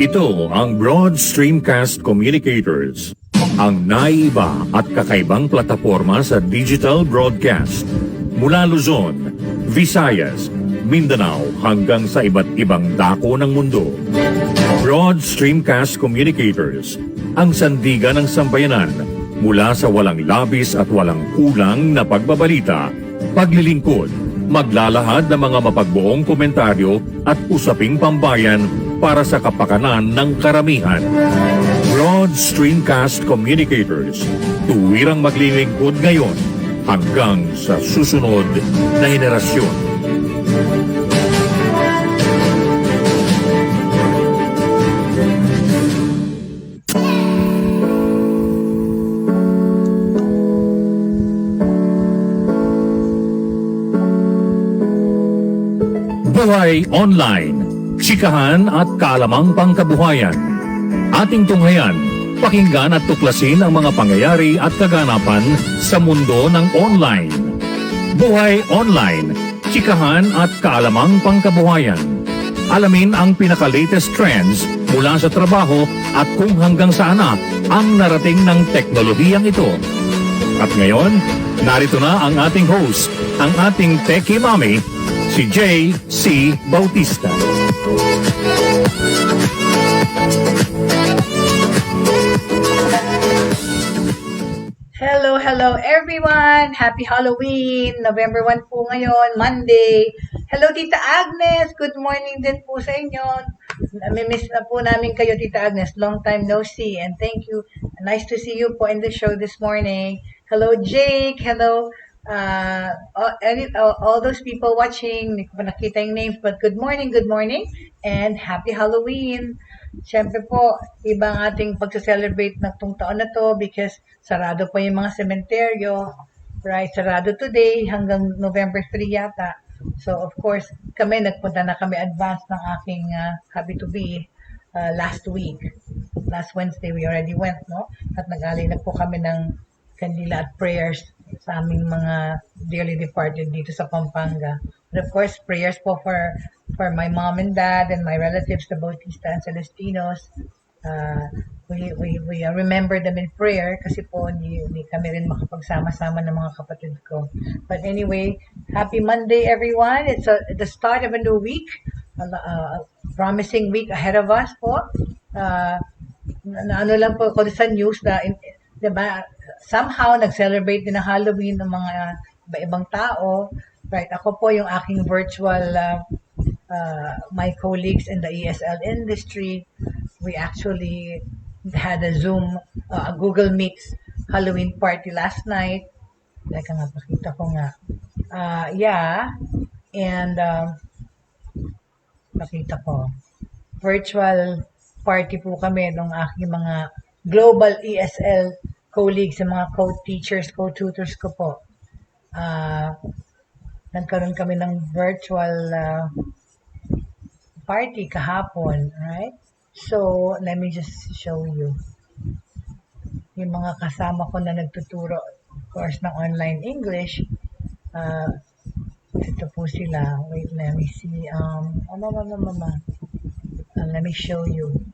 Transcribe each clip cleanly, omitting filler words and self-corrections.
Ito ang Broad Streamcast Communicators, ang naiiba at kakaibang plataporma sa digital broadcast. Mula Luzon, Visayas, Mindanao hanggang sa iba't ibang dako ng mundo. Broad Streamcast Communicators, ang sandigan ng sambayanan mula sa walang labis at walang kulang na pagbabalita, paglilingkod, maglalahad ng mga mapagbuong komentaryo at usaping pambayan para sa kapakanan ng karamihan. Broad Streamcast Communicators, tuwirang maglilingkod ngayon hanggang sa susunod na henerasyon. Buhay Online, chikahan at kaalamang pangkabuhayan. Ating tunghayan, pakinggan at tuklasin ang mga pangyayari at kaganapan sa mundo ng online. Buhay Online, chikahan at kaalamang pangkabuhayan. Alamin ang pinaka-latest trends mula sa trabaho at kung hanggang saan na ang narating ng teknolohiyang ito. At ngayon, narito na ang ating host, ang ating Techie Mami, si Jaye C. Bautista. Hello everyone! Happy Halloween! November 1 po ngayon, Monday. Hello Tita Agnes! Good morning din po sa inyo. Namimiss na po namin kayo Tita Agnes. Long time no see and thank you. Nice to see you po in the show this morning. Hello Jake! Hello all those people watching. Hindi ko pa nakita yung names but good morning and happy Halloween! Siyempre po, iba ang ating pag-celebrate na itong taon na to because sarado po yung mga sementeryo, right? Sarado today hanggang November 3 yata. So, of course, nagpunta na kami advance ng aking happy-to-be last week. Last Wednesday, we already went, no? At nag-alay na po kami ng kandila at prayers sa aming mga dearly departed dito sa Pampanga. And of course, prayers po for my mom and dad and my relatives, the Bautista and Celestinos. We remember them in prayer kasi po hindi kami rin makapagsama-sama ng mga kapatid ko. But anyway, happy Monday everyone. It's the start of a new week. A promising week ahead of us po. Ano lang po ako sa news na diba, somehow nag-celebrate din ng Halloween ng mga ibang tao. Right, ako po yung aking virtual my colleagues in the ESL industry, we actually had a Zoom, a Google Meet Halloween party last night. Teka nga, pakita ko nga. And pakita ko. Virtual party po kami ng aking mga global ESL colleagues, yung mga co-teachers, co-tutors ko po. Nagkaroon kami ng virtual party kahapon, right? So, let me just show you. Yung mga kasama ko na nagtuturo, of course, ng online English. Ito po sila. Wait, let me see. Let me show you.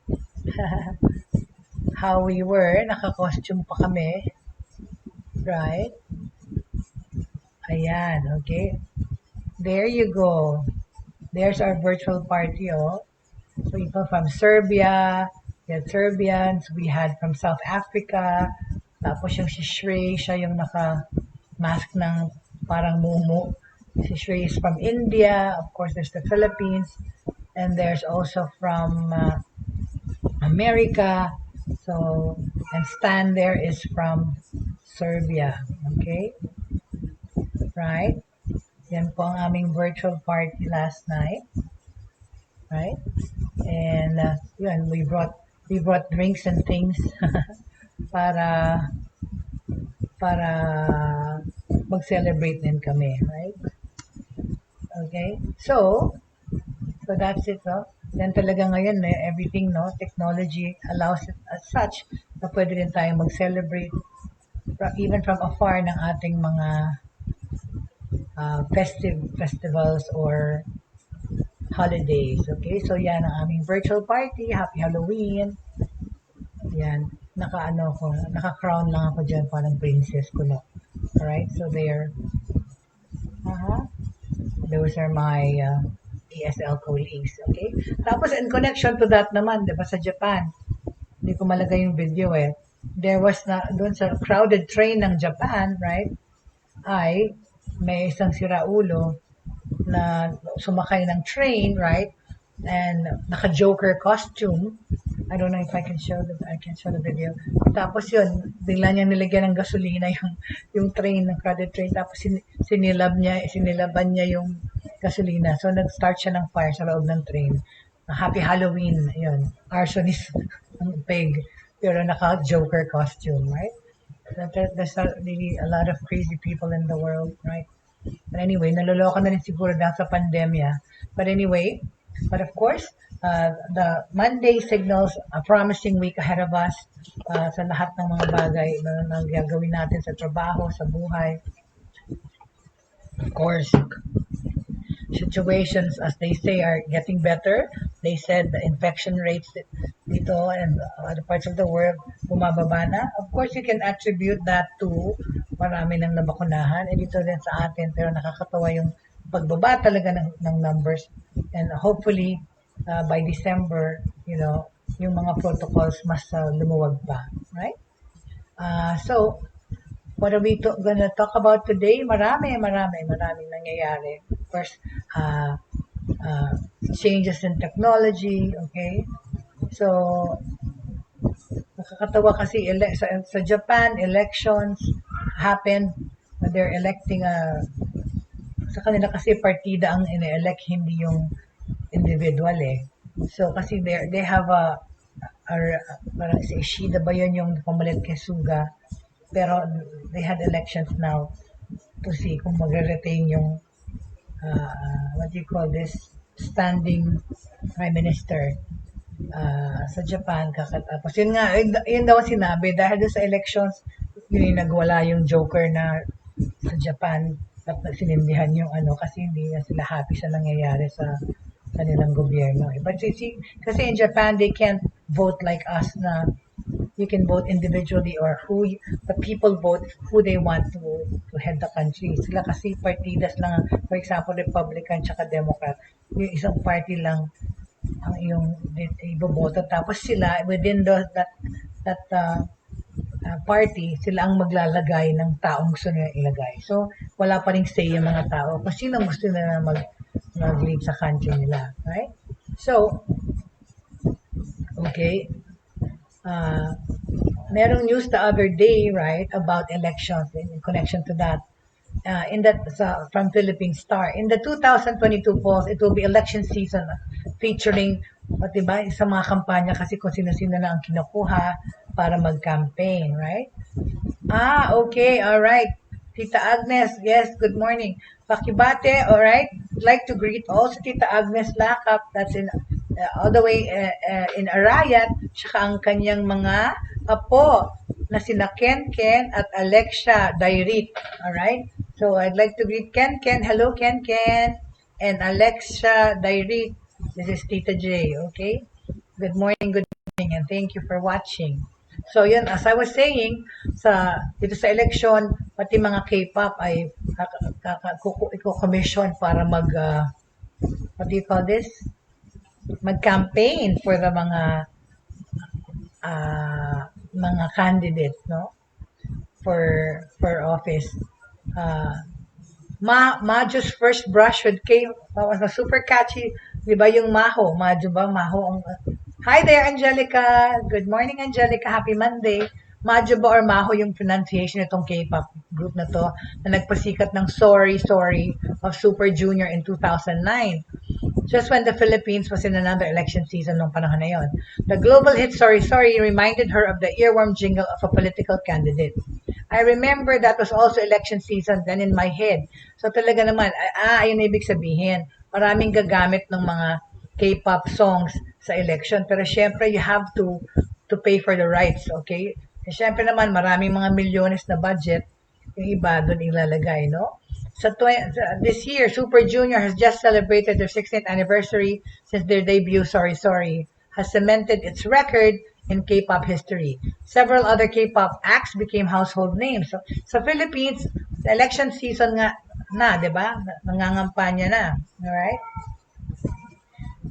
How we were. Naka-costume pa kami. Right? Ayan, okay. There you go. There's our virtual party, oh. People from Serbia, we had Serbians, we had from South Africa, tapos yung si Shrey, siya yung naka-mask ng parang mumu. Si Shrey is from India, of course there's the Philippines, and there's also from America, so, and Stan there is from Serbia, okay? Right? Yan po ang aming virtual party last night. Right? And yun, we brought drinks and things para mag-celebrate din kami, right? Okay? So that's it, no? Yan talaga ngayon, everything, no? Technology allows it as such na pwede rin tayong mag-celebrate even from afar ng ating mga festivals or holidays. Okay, so yan ang aming virtual party. Happy Halloween. Yan, naka-crown lang ako dyan, parang princess ko na. Alright, so there. Those are my ESL colleagues, okay? Tapos in connection to that naman, di ba, sa Japan, hindi ko malagay yung video eh. There was doon sa crowded train ng Japan, right? Ay, may isang siraulo na sumakay ng train, right? And naka-Joker costume. I don't know if I can show the video. Tapos yun, bigla niya nilagyan ng gasolina yung train, ng crowded train. Tapos sinilaban niya yung gasolina. So nag-start siya ng fire sa loob ng train. Happy Halloween, yun. Arsonist ang pig. Pero naka-Joker costume, right? There's really a lot of crazy people in the world, right? But anyway, naloloka na rin siguro dahil sa pandemya. But anyway, but of course, the Monday signals a promising week ahead of us sa lahat ng mga bagay na gagawin natin sa trabaho, sa buhay. Of course, situations, as they say, are getting better. They said the infection rates dito and other parts of the world bumababa na. Of course, you can attribute that to marami nang nabakunahan. Eh dito din sa atin, pero nakakatawa yung pagbaba talaga ng numbers. And hopefully, by December, yung mga protocols mas lumuwag pa. Right? So, what are we gonna talk about today? Maraming nangyayari. Of course, changes in technology, okay? So, nakakatawa kasi sa Japan, elections happened. They're electing sa kanila kasi partida ang ine-elect, hindi yung individual eh. So, kasi they have parang si Ishida ba yun yung pamalit kay Suga? Pero they had elections now to see kung magre-retain yung what do you call this, standing prime minister sa Japan. Kakatapos yun daw sinabi dahil sa elections yun yung nagwala yung Joker na sa Japan at sinindihan yung kasi hindi na sila happy sa nangyayari sa kanilang gobyerno. But see, kasi in Japan they can't vote like us na you can vote individually or the people vote who they want to head the country. Sila kasi partidas lang, for example, Republican tsaka Democrat. Yung isang party lang ang iyong iboboto. Tapos sila, within that party, sila ang maglalagay ng taong gusto nila ilagay. So, wala pa rin say yung mga tao kung sino gusto nila mag-lead sa country nila. Right? So, okay. Merong news the other day, right, about elections in connection to that. From Philippine Star. In the 2022 polls, it will be election season featuring, diba, sa mga kampanya kasi kung sino-sino na ang kinukuha para mag-campaign, right? Okay, all right. Tita Agnes, yes, good morning. Pakibate, all right. I'd like to greet also Tita Agnes Lakap, that's all the way in Arayat, tsaka ang kanyang mga apo na sina Ken at Alexia Dairit. Alright? So, I'd like to greet Ken. Hello, Ken. And Alexia Dairit. This is Tita Jaye, okay? Good morning, and thank you for watching. So, yun, as I was saying, dito sa election, pati mga K-pop ay commission para what do you call this? Mag-campaign for the mga candidates, no? For office. Majo's first brush with K was super catchy. Di ba yung Maho? Majo ba? Maho. Hi there, Angelica. Good morning, Angelica. Happy Monday. Majo ba or Maho yung pronunciation itong K-pop group na to na nagpasikat ng Sorry of Super Junior in 2009. Just when the Philippines was in another election season nung panahon na yon. The global hit Sorry reminded her of the earworm jingle of a political candidate. I remember that was also election season then in my head. So talaga naman, ayun ibig sabihin. Maraming gagamit ng mga K-pop songs sa election. Pero syempre, you have to pay for the rights, okay? Syempre naman, maraming mga milyones na budget yung iba doon ilalagay, no? This year, Super Junior has just celebrated their 16th anniversary since their debut, Sorry Sorry, has cemented its record in K-pop history. Several other K-pop acts became household names. So, sa Philippines, the election season nga na, di ba? Nangangampanya na. Alright?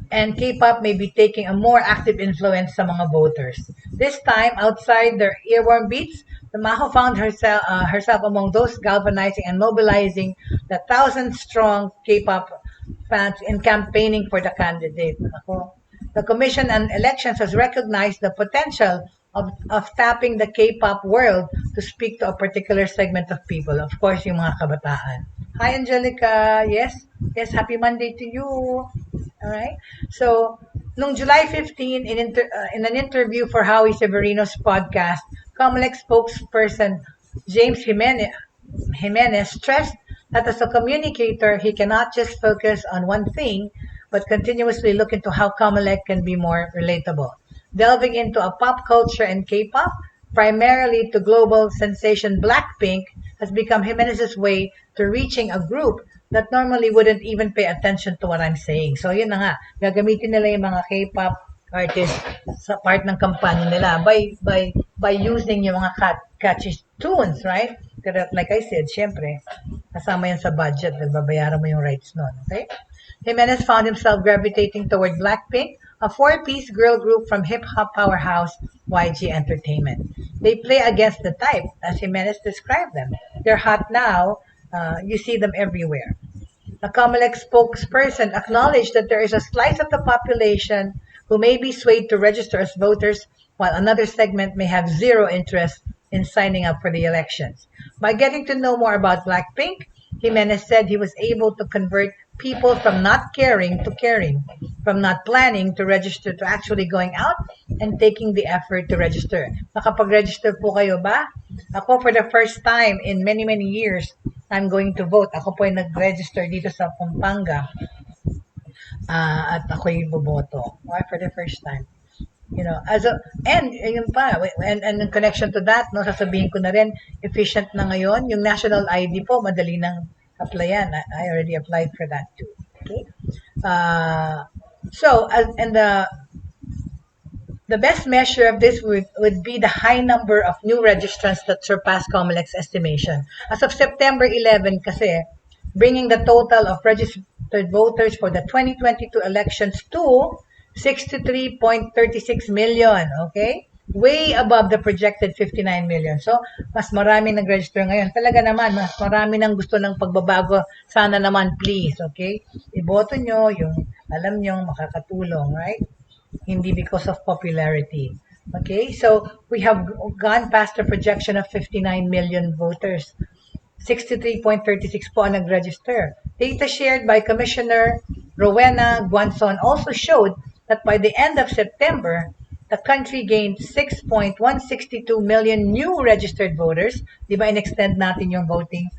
And K-pop may be taking a more active influence sa mga voters. This time, outside their earworm beats, the Maho found herself among those galvanizing and mobilizing the thousand-strong K-pop fans in campaigning for the candidate. The Commission on Elections has recognized the potential of tapping the K-pop world to speak to a particular segment of people. Of course, yung mga kabataan. Hi, Angelica. Yes, happy Monday to you. All right. So, nung July 15, in an interview for Howie Severino's podcast, Comelec spokesperson James Jimenez stressed that as a communicator, he cannot just focus on one thing, but continuously look into how Comelec can be more relatable. Delving into a pop culture and K-pop, primarily to global sensation Blackpink, has become Jimenez's way to reaching a group that normally wouldn't even pay attention to what I'm saying. So yun na nga, gagamitin nila yung mga K-pop artists sa part ng kampanya nila by using yung mga catchy tunes, right? Pero like I said, syempre, kasama yan sa budget, nagbabayaran mo yung rights nun, okay? Jimenez found himself gravitating toward Blackpink, a four-piece girl group from hip-hop powerhouse YG Entertainment. They play against the type, as Jimenez described them. They're hot now. You see them everywhere. The Comelec spokesperson acknowledged that there is a slice of the population who may be swayed to register as voters, while another segment may have zero interest in signing up for the elections. By getting to know more about Blackpink, Jimenez said he was able to convert people from not caring to caring, from not planning to register to actually going out and taking the effort to register. Nakapag-register po kayo ba? Ako, for the first time in many, many years, I'm going to vote. Ako po ay nag-register dito sa Pampanga. At ako'y boboto. Why for the first time? You know, and yun pa, and in connection to that, no, sasabihin ko na rin, efficient na ngayon, yung national ID po, madali nang applyan. I already applied for that too. Okay? And the best measure of this would be the high number of new registrants that surpass Comelec's estimation. As of September 11 kasi, bringing the total of registered voters for the 2022 elections to 63.36 million, okay? Way above the projected 59 million. So, mas marami nag-register ngayon. Talaga naman, mas marami nang gusto ng pagbabago. Sana naman, please, okay? Iboto nyo yung alam nyo makakatulong, right? Hindi because of popularity. Okay? So, we have gone past the projection of 59 million voters. 63.36 po ang nag-register. Data shared by Commissioner Rowena Guanzon also showed that by the end of September, the country gained 6.162 million new registered voters. Di ba in-extend natin yung voting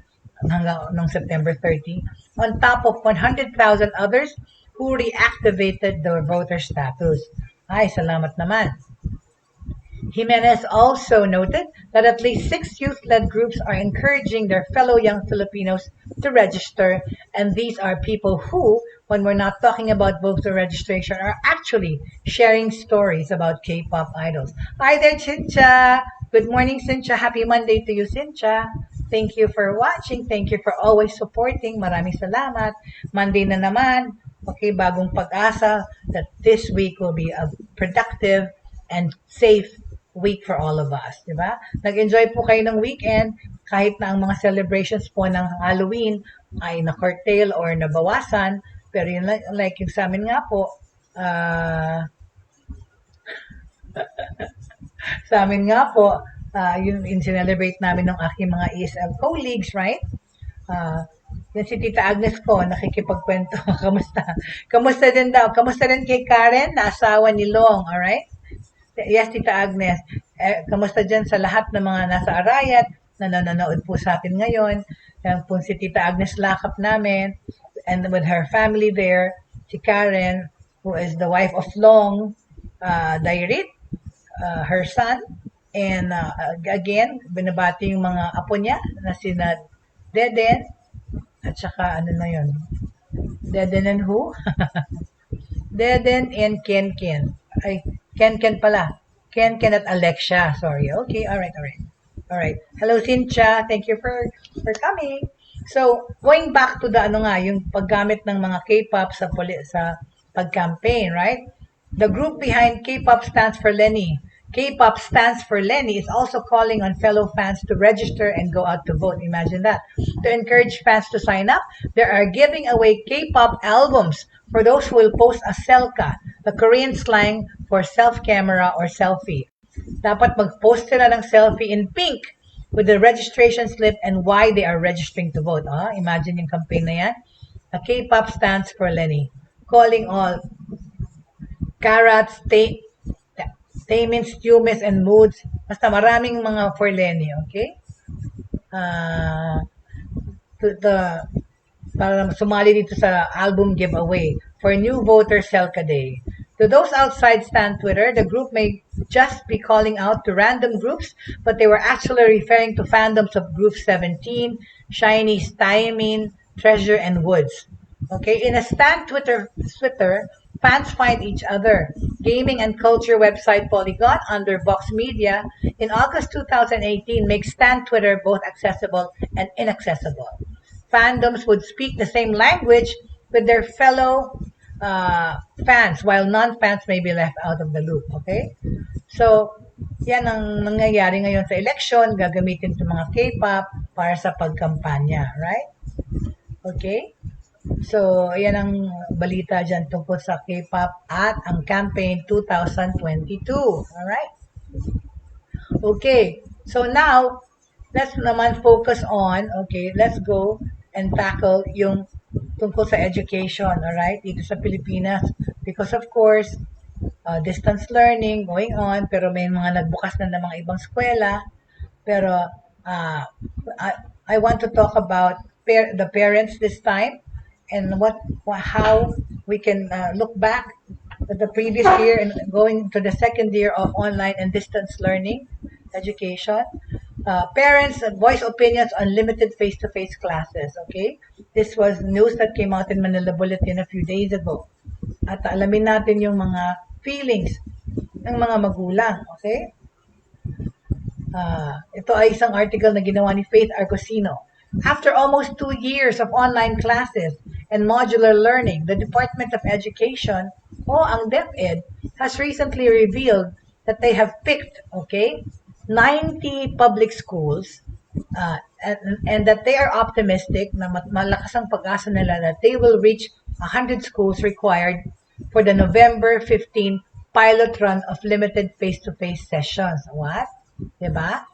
hanggang September 30? On top of 100,000 others who reactivated their voter status. Ay, salamat naman. Jimenez also noted that at least 6 youth-led groups are encouraging their fellow young Filipinos to register, and these are people who, when we're not talking about voter registration, are actually sharing stories about K-pop idols. Hi there, Cynthia! Good morning, Cynthia. Happy Monday to you, Cynthia. Thank you for watching. Thank you for always supporting. Maraming salamat. Monday na naman. Okay, bagong pag-asa that this week will be a productive and safe week for all of us, di ba? Nag-enjoy po kayo ng weekend kahit na ang mga celebrations po ng Halloween ay na-curtail or nabawasan, pero yun like yung sa amin nga po, sa amin nga po, yung celebrate namin ng aking mga ESL colleagues, right? Yan si Tita Agnes ko, nakikipagkwento. Kamusta? Kamusta din daw? Kamusta rin kay Karen, na asawa ni Long, alright? Yes, Tita Agnes. Kamusta dyan sa lahat ng mga nasa Arayat na nanonood po sa atin ngayon? Yan po si Tita Agnes Lakap namin and with her family there. Si Karen, who is the wife of Long Dairit, her son. And again, binabati yung mga apo niya na sina Deden, At saka, ano na yun? Deden and who? Deden and Ken Ken. Ay, Ken Ken pala. Ken Ken at Alexia. Sorry. Okay, alright, alright. Alright. Hello, Cynthia. Thank you for coming. So, going back to the ano nga, yung paggamit ng mga K-pop sa pag-campaign, right? The group behind K-pop stands for Lenny. K-pop stands for Lenny is also calling on fellow fans to register and go out to vote. Imagine that. To encourage fans to sign up, they are giving away K-pop albums for those who will post a selka, the Korean slang for self-camera or selfie. Dapat mag-post sila ng selfie in pink with the registration slip and why they are registering to vote. Imagine yung campaign na yan. The K-pop stands for Lenny. Calling all carrots, tamins, tumis, and moods. Basta maraming mga for Lenny, okay? Para sumali dito sa album giveaway for new voter Selka Day. To those outside Stan Twitter, the group may just be calling out to random groups, but they were actually referring to fandoms of Group 17, Shiny, Taemin, Treasure, and Woods. Okay, in a Stan Twitter, fans find each other. Gaming and culture website Polygon under Vox Media in August 2018 makes Stan Twitter both accessible and inaccessible. Fandoms would speak the same language with their fellow fans, while non-fans may be left out of the loop. Okay? So, yan ang nangyayari ngayon sa election. Gagamitin itong mga K-pop para sa pagkampanya. Right? Okay? So, yan ang balita dyan tungkol sa K-pop at ang campaign 2022. Alright? Okay. So, now, let's naman focus on, okay, let's go and tackle yung tungkol sa education, alright, dito sa Pilipinas. Because of course, distance learning going on, pero may mga nagbukas na ng mga ibang eskwela. Pero, I want to talk about the parents this time and how we can look back at the previous year and going to the second year of online and distance learning education. Parents voice opinions on limited face-to-face classes, okay? This was news that came out in Manila Bulletin a few days ago. At alamin natin yung mga feelings ng mga magulang, okay? Ito ay isang article na ginawa ni Faith Argosino. After almost 2 years of online classes and modular learning, the Department of Education, o ang DepEd, has recently revealed that they have picked, okay, 90 public schools and that they are optimistic na malakas ang pag-asa nila that they will reach 100 schools required for the November 15 pilot run of limited face-to-face sessions. What? Diba?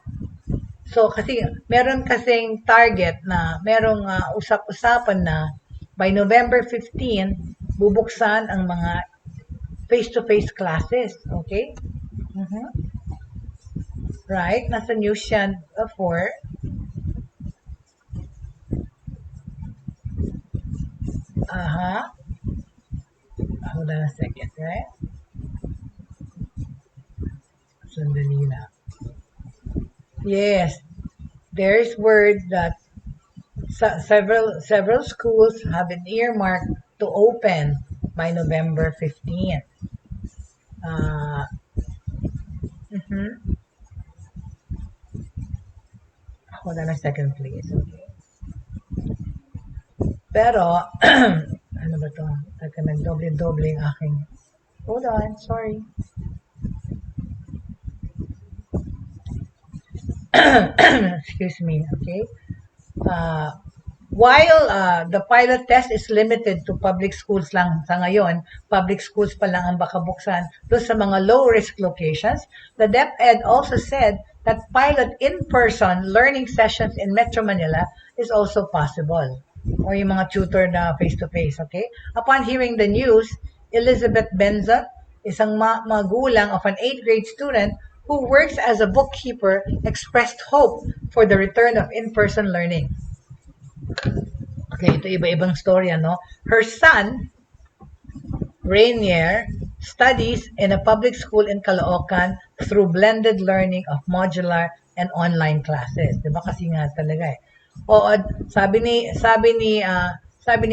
So, kasi meron kasing target na merong usap-usapan na by November 15, bubuksan ang mga face-to-face classes. Okay? Right? Nasa news yan for hold on a second, right? Sandali na. Yes, there's word that several schools have been earmarked to open by November 15. Hold on a second, please. Okay. Pero, ano ba to? Teka, nagdoble-doble yung aking... Hold on, sorry. Excuse me, okay? While the pilot test is limited to public schools lang sa ngayon, public schools pa lang ang baka buksan doon sa mga low-risk locations, the DepEd also said that pilot in-person learning sessions in Metro Manila is also possible. Or yung mga tutor na face-to-face, okay? Upon hearing the news, Elizabeth Benza, isang magulang of an 8th grade student who works as a bookkeeper, expressed hope for the return of in-person learning. Okay, ito iba-ibang story, ano? Her son, Rainier, studies in a public school in Caloocan through blended learning of modular and online classes. Diba kasi nga talaga eh. Oo, sabi ni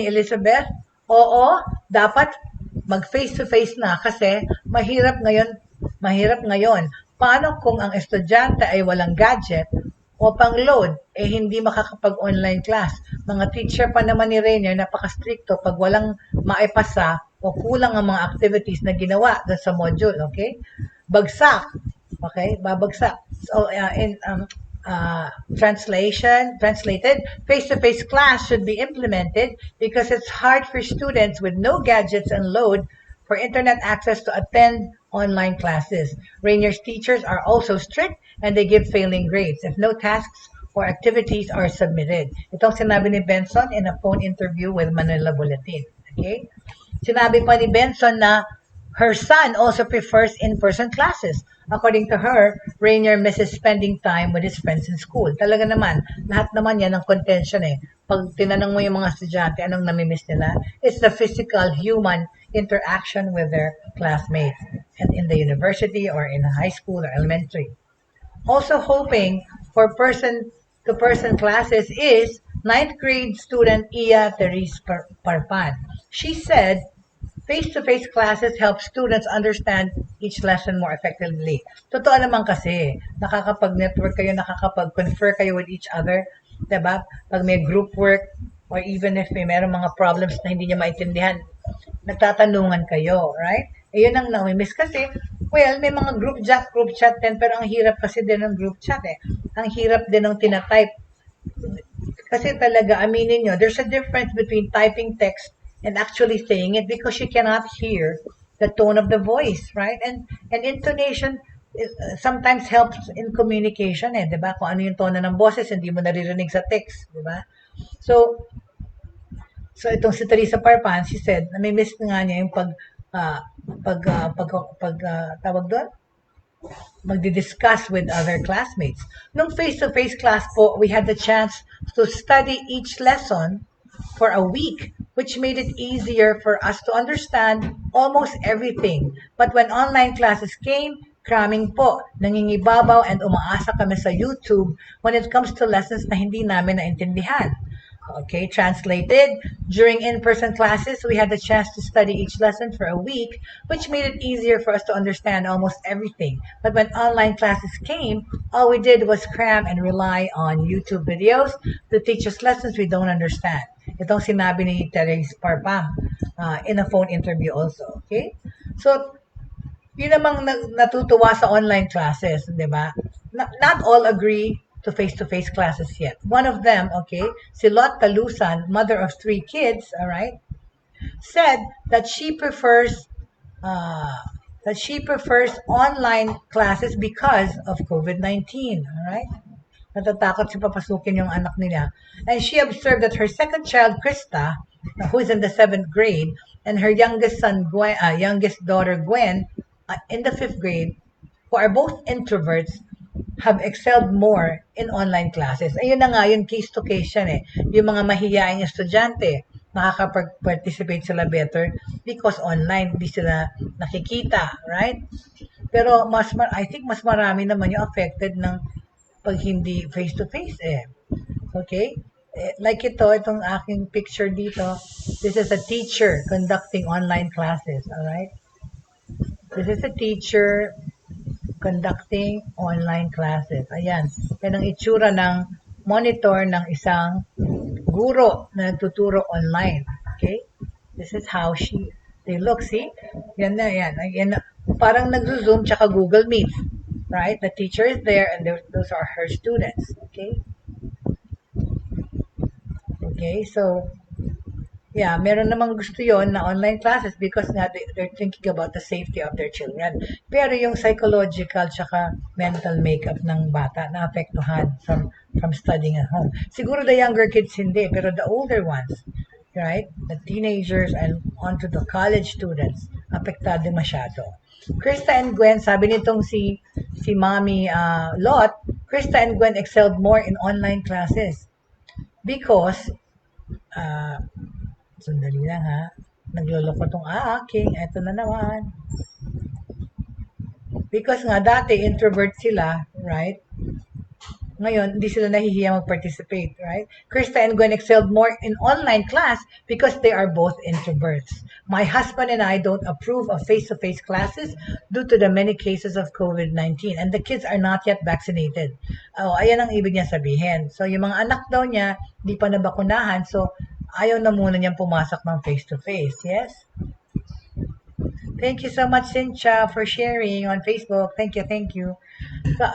Elizabeth, oo, dapat mag face to face na kasi mahirap ngayon. Paano kung ang estudyante ay walang gadget o pang-load, hindi makakapag-online class? Mga teacher pa naman ni Rainier, napaka-stricto pag walang maipasa o kulang ang mga activities na ginawa doon sa module, okay? Bagsak, okay? Babagsak. So, translated, face-to-face class should be implemented because it's hard for students with no gadgets and load for internet access to attend online classes. Rainier's teachers are also strict and they give failing grades if no tasks or activities are submitted. Itong sinabi ni Benson in a phone interview with Manila Bulletin. Okay? Sinabi pa ni Benson na her son also prefers in-person classes. According to her, Rainier misses spending time with his friends in school. Talaga naman, lahat naman yan ang contention eh. Pag tinanong mo yung mga estudyante, anong namimiss nila? It's the physical, human interaction with their classmates and in the university or in high school or elementary. Also hoping for person-to-person classes is ninth grade student Iya Therese Parpan. She said face-to-face classes help students understand each lesson more effectively. Totoo naman kasi, nakakapag-network kayo, nakakapag-confer kayo with each other, diba? Pag may group work, or even if may meron mga problems na hindi niya maintindihan, nagtatanungan kayo, right? Yun ang nami-miss kasi, well, may mga group chat din, pero ang hirap kasi din ng group chat eh. Ang hirap din ng tinatype. Kasi talaga, aminin nyo, there's a difference between typing text and actually saying it because you cannot hear the tone of the voice, right? And intonation sometimes helps in communication eh, 'di ba? Kung ano yung tono ng boses, hindi mo naririnig sa text, 'di ba? So itong si Teresa Parpan, she said, nami-miss nga niya yung tawag doon, magdi-discuss with other classmates. Nung face-to-face class po, we had the chance to study each lesson for a week, which made it easier for us to understand almost everything. But when online classes came, cramming po, nangingibabaw and umaasa kami sa YouTube when it comes to lessons na hindi namin naintindihan. Okay, translated. During in-person classes, we had the chance to study each lesson for a week, which made it easier for us to understand almost everything. But when online classes came, all we did was cram and rely on YouTube videos to teach us lessons we don't understand. Itong sinabi ni Therese Parpam in a phone interview also. Okay? So, yun namang natutuwa sa online classes, di ba? Not all agree to face-to-face classes yet. One of them, okay, si Lot Talusan, mother of 3 kids, all right, said that she prefers online classes because of COVID-19, all right? Natatakot si papasukin yung anak nila. And she observed that her second child, Krista, who is in the 7th grade, and her youngest daughter, Gwen, in the 5th grade, who are both introverts, have excelled more in online classes. Ayun na nga, yung case to case yan eh. Yung mga mahihiyaing estudyante, nakakapag-participate sila better because online, hindi sila nakikita, right? Pero I think mas marami naman yung affected ng pag hindi face-to-face eh. Okay? Like itong aking picture dito, this is a teacher conducting online classes, alright? This is a teacher conducting online classes. Ayan. Yan ang itsura ng monitor ng isang guro na nagtuturo online. Okay? This is how they look. See? Yan na, yan. Yan, parang nag-zoom tsaka Google Meet. Right? The teacher is there and those are her students. Okay? Okay, so yeah, meron namang gusto yon na online classes because nga they're thinking about the safety of their children. Pero yung psychological tsaka mental makeup ng bata na apektuhan from studying at home. Siguro the younger kids hindi, pero the older ones, right? The teenagers and onto the college students, apektado masyado. Krista and Gwen, sabi nitong si Mommy Lot, Krista and Gwen excelled more in online classes because sandali lang ha. Nagloloko tong aking. Eto na naman. Because nga dati introvert sila, right? Ngayon, hindi sila nahihiya mag-participate, right? Krista and Gwen excelled more in online class because they are both introverts. My husband and I don't approve of face-to-face classes due to the many cases of COVID-19 and the kids are not yet vaccinated. Oh, ayan ang ibig niya sabihin. So, yung mga anak daw niya, di pa nabakunahan, so ayaw na muna niyang pumasok ng face-to-face. Yes? Thank you so much, Cynthia, for sharing on Facebook. Thank you, thank you.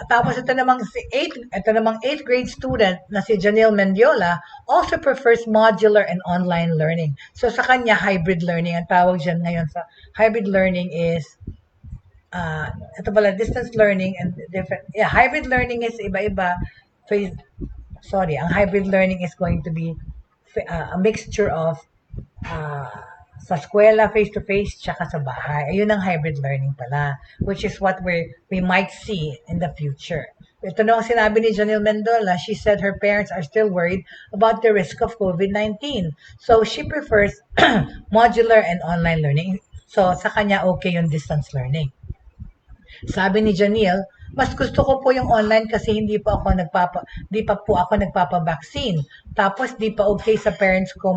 Tapos ito namang 8th grade student na si Janelle Mendiola also prefers modular and online learning. So sa kanya, hybrid learning. Ang tawag dyan ngayon sa hybrid learning is, ito pala, distance learning and different, hybrid learning is iba-iba. Ang hybrid learning is going to be a mixture of sa eskwela, face-to-face, tsaka sa bahay. Ayun ang hybrid learning pala, which is what we might see in the future. Ito na ang sinabi ni Janelle Mendola. She said her parents are still worried about the risk of COVID-19. So, she prefers modular and online learning. So, sa kanya, okay yung distance learning. Sabi ni Janelle, mas gusto ko po yung online kasi di pa po ako nagpapa-vaccine. Tapos, di pa okay sa parents ko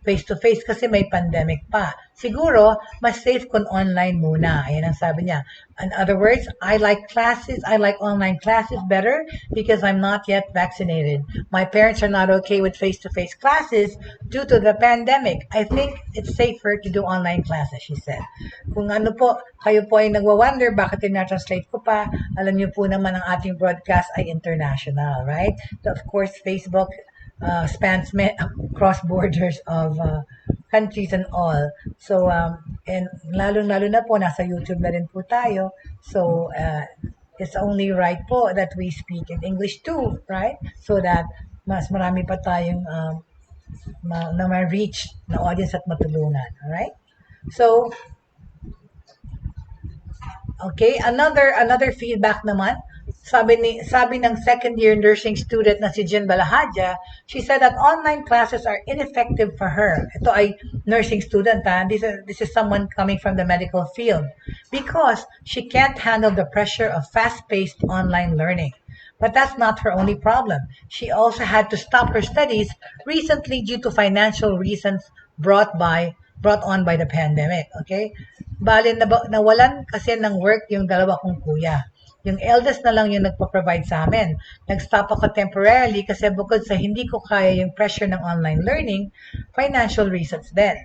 face-to-face kasi may pandemic pa. Siguro, mas safe kung online muna. Ayan ang sabi niya. In other words, I like online classes better because I'm not yet vaccinated. My parents are not okay with face-to-face classes due to the pandemic. I think it's safer to do online classes, she said. Kung ano po, kayo po ay nagwa-wonder bakit tinatranslate ko pa, alam niyo po naman ang ating broadcast ay international, right? So, of course, Facebook spans across borders of countries and all. So, and lalo na po, nasa YouTube na rin po tayo. So, it's only right po that we speak in English too, right? So that mas marami pa tayong na ma-reach na audience at matulungan. Alright? So, okay, another feedback naman. Sabi ng second year nursing student na si Jen Balahadja, she said that online classes are ineffective for her. Ito ay nursing student, ha? This is someone coming from the medical field because she can't handle the pressure of fast-paced online learning. But that's not her only problem. She also had to stop her studies recently due to financial reasons brought on by the pandemic. Okay? Bali, nawalan kasi ng work yung dalawa kong kuya. Yung eldest na lang yung nagpo-provide sa amin. Nag-stop ako temporarily kasi bukod sa hindi ko kaya yung pressure ng online learning, financial reasons din.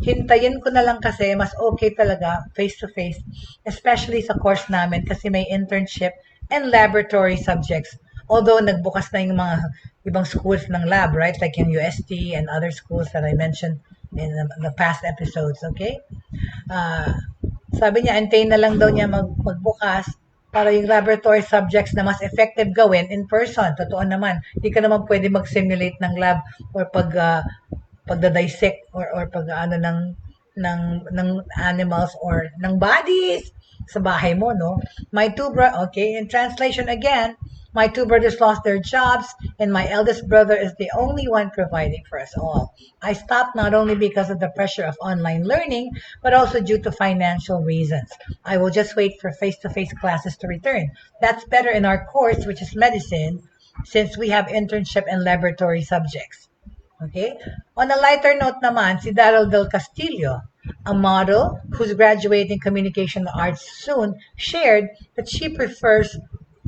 Hintayin ko na lang kasi mas okay talaga face-to-face, especially sa course namin kasi may internship and laboratory subjects. Although nagbukas na yung mga ibang schools ng lab, right? Like yung UST and other schools that I mentioned in the past episodes, okay? Sabi niya, antayin na lang daw niya magbukas para yung laboratory subjects na mas effective gawin in person. Totoo naman. Hindi ka naman pwede mag-simulate ng lab or pagda-dissect or ng animals or ng bodies sa bahay mo, no? Okay, in translation again, my two brothers lost their jobs and my eldest brother is the only one providing for us all. I stopped not only because of the pressure of online learning, but also due to financial reasons. I will just wait for face-to-face classes to return. That's better in our course, which is medicine, since we have internship and laboratory subjects. Okay? On a lighter note naman, si Daryl Del Castillo, a model who's graduating communication arts soon, shared that she prefers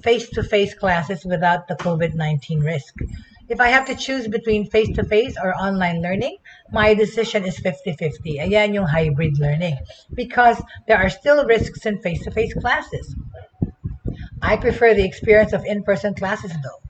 face-to-face classes without the COVID-19 risk. If I have to choose between face-to-face or online learning, my decision is 50-50. Ayan yung hybrid learning. Because there are still risks in face-to-face classes. I prefer the experience of in-person classes though.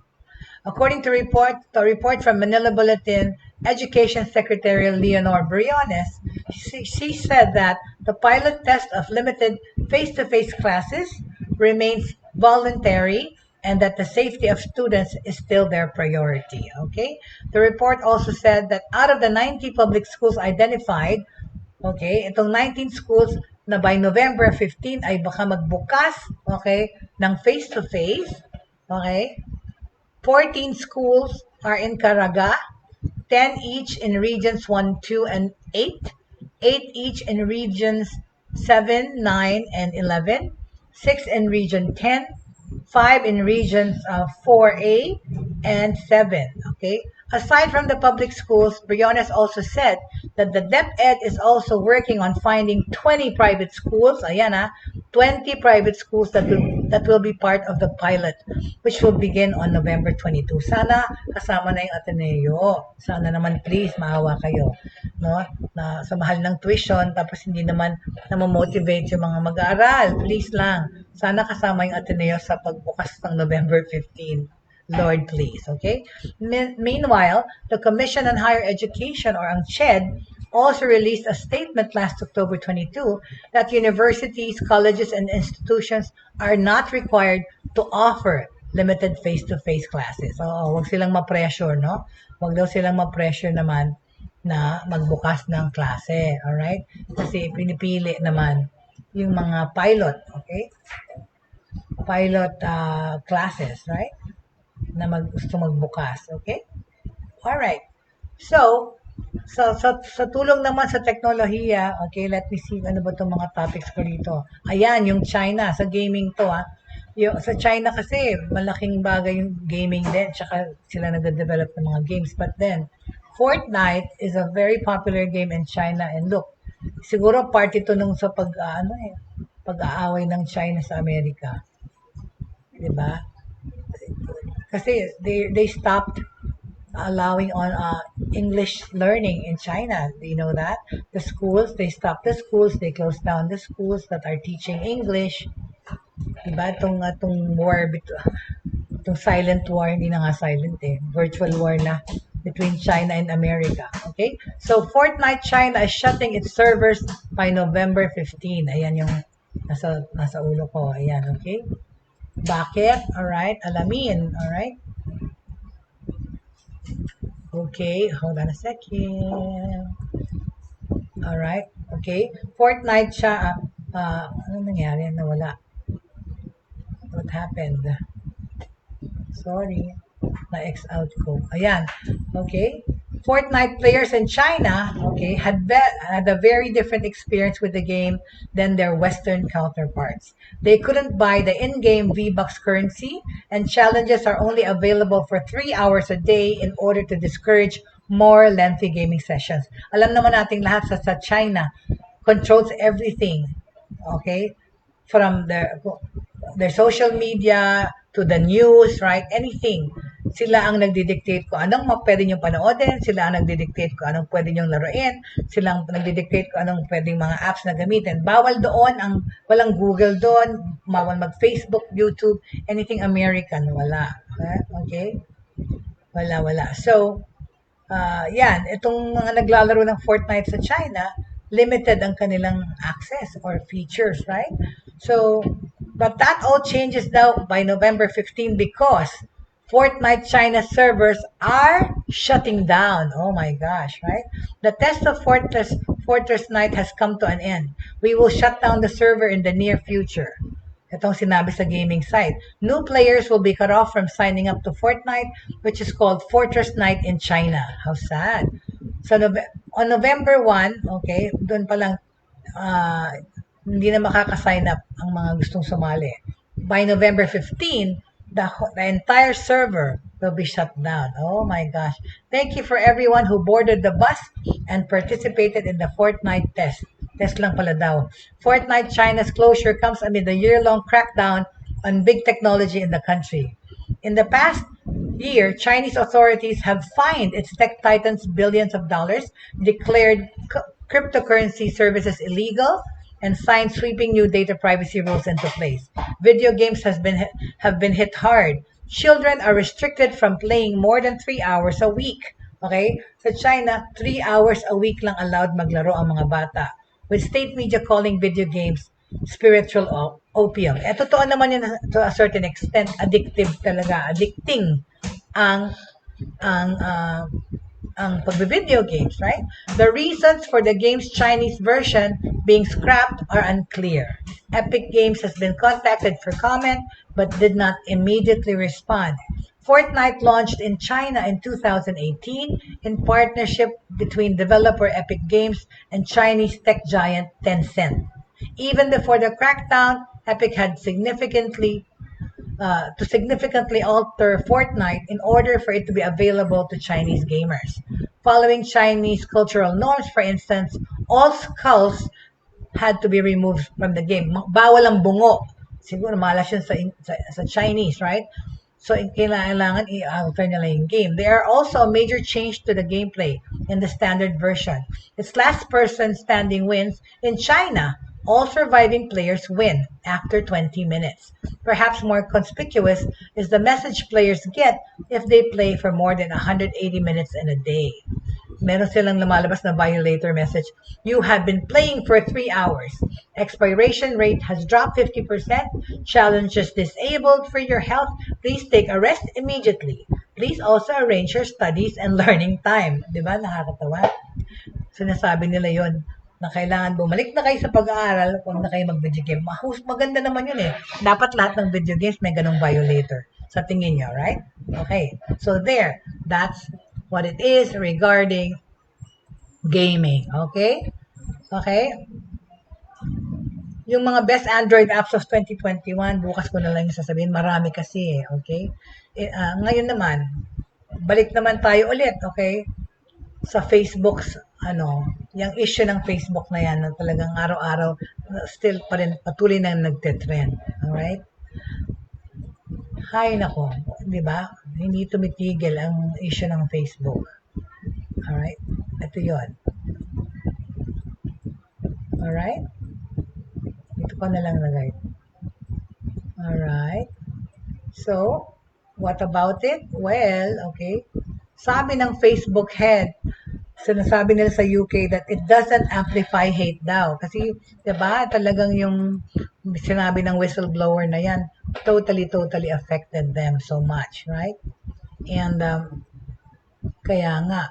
According to the report from Manila Bulletin, Education Secretary Leonor Briones, she said that the pilot test of limited face-to-face classes remains voluntary and that the safety of students is still their priority. Okay? The report also said that out of the 90 public schools identified, okay, itong 19 schools na by November 15 ay baka magbukas, okay, ng face-to-face, okay, 14 schools are in Caraga, 10 each in regions 1, 2, and 8, 8 each in regions 7, 9, and 11, 6 in region 10, 5 in regions 4A and 7. Okay. Aside from the public schools, Briones also said that the DepEd is also working on finding 20 private schools. Ayan 20 private schools that will be part of the pilot, which will begin on November 22. Sana kasama na yung Ateneo. Sana naman please maawa kayo, no? Na sa mahal ng tuition tapos hindi naman na-motivate yung mga mag-aaral. Please lang. Sana kasama yung Ateneo sa pagbukas ng November 15. Lord, please, okay? Meanwhile, the Commission on Higher Education, or ang CHED, also released a statement last October 22 that universities, colleges, and institutions are not required to offer limited face-to-face classes. Oo, wag silang ma-pressure, no? Wag daw silang ma-pressure naman na magbukas ng klase, alright? Kasi pinipili naman yung mga pilot, okay? Pilot classes, right? Na gusto magbukas, okay? Alright. So, sa tulong naman sa teknolohiya, okay, let me see, ano ba itong mga topics ko dito? Ayan, yung China, sa gaming to, sa China kasi, malaking bagay yung gaming din, tsaka sila nagde-develop ng mga games. But then, Fortnite is a very popular game in China, and look, siguro part ito nung sa pag-aaway ng China sa Amerika. Diba? Kasi they stopped allowing on English learning in China. Do you know that? The schools, they stopped the schools, they closed down the schools that are teaching English. Diba? Itong war, itong silent war, hindi na nga silent virtual war na between China and America. Okay? So, Fortnite China is shutting its servers by November 15. Ayan yung nasa ulo ko. Ayan, okay? Bakit? Alright, alamin. Alright? Okay, hold on a second. Alright, okay. Fortnite siya, ano nangyari? Nawala. What happened? Sorry. Na-X out ko. Ayan. Okay. Fortnite players in China, okay, had a very different experience with the game than their Western counterparts. They couldn't buy the in-game V-Bucks currency, and challenges are only available for 3 hours a day in order to discourage more lengthy gaming sessions. Alam naman nating lahat sa China controls everything, okay, from their social media to the news, right? Anything. Sila ang nagdidictate ko anong pwede nyo panoodin, sila ang nagdidictate ko anong pwede nyo laruin, sila ang nagdidictate ko anong pwedeng mga apps na gamitin. Bawal doon, walang Google doon, bawal mag-Facebook, YouTube, anything American, wala. Okay? Wala. So, yan, itong mga naglalaro ng Fortnite sa China, limited ang kanilang access or features, right? So, but that all changes now by November 15 because Fortnite China servers are shutting down. Oh my gosh, right? The test of Fortress Night has come to an end. We will shut down the server in the near future. Itong sinabi sa gaming site. New players will be cut off from signing up to Fortnite, which is called Fortress Night in China. How sad. So, on November 1, okay, doon pa lang, hindi na makaka-sign up ang mga gustong sumali. By November 15, the entire server will be shut down. Oh my gosh. Thank you for everyone who boarded the bus and participated in the Fortnite test. Test lang pala daw. Fortnite China's closure comes amid a year-long crackdown on big technology in the country. In the past year, Chinese authorities have fined its tech titans billions of dollars, declared cryptocurrency services illegal, and signed sweeping new data privacy rules into place. Video games have been hit hard. Children are restricted from playing more than 3 hours a week. Okay? Sa China, 3 hours a week lang allowed maglaro ang mga bata, with state media calling video games spiritual opium. Totoo naman yun to a certain extent, addictive talaga, addicting ang pagbe-video games, right? The reasons for the game's Chinese version being scrapped are unclear. Epic Games has been contacted for comment but did not immediately respond. Fortnite launched in China in 2018 in partnership between developer Epic Games and Chinese tech giant Tencent. Even before the crackdown, Epic had significantly to significantly alter Fortnite in order for it to be available to Chinese gamers. Following Chinese cultural norms, for instance, all skulls had to be removed from the game. Bawal ang bungo. Siguro malas yun sa Chinese, right? So, kailangan i-alter nila yung game. There are also a major change to the gameplay in the standard version. It's last person standing wins. In China, all surviving players win after 20 minutes. Perhaps more conspicuous is the message players get if they play for more than 180 minutes in a day. Meron silang lumalabas na violator message. You have been playing for 3 hours. Expiration rate has dropped 50%. Challenges disabled for your health. Please take a rest immediately. Please also arrange your studies and learning time. Diba? Nakakatawa. Sinasabi nila yon na kailangan bumalik na kayo sa pag-aaral, huwag na kayo mag-video game. Maganda naman yun eh. Dapat lahat ng video games may ganong violator. Sa tingin nyo, right? Okay. So there, that's what it is regarding gaming. Okay? Okay? Yung mga best Android apps of 2021, bukas ko na lang yung sasabihin. Marami kasi eh. Okay? Ngayon naman, balik naman tayo ulit. Okay? Sa Facebook's, yung issue ng Facebook na yan, na talagang araw-araw, still pa rin, patuloy na nagte-trend. Alright? Hay nako, di ba? Hindi tumitigil ang issue ng Facebook. Alright? Ito yon. Alright? Ito ko na lang lagay. Alright? So, what about it? Well, okay. Sabi ng Facebook head, sinasabi nila sa UK that it doesn't amplify hate daw. Kasi, di ba, talagang yung sinabi ng whistleblower na yan, totally affected them so much, right? And, kaya nga,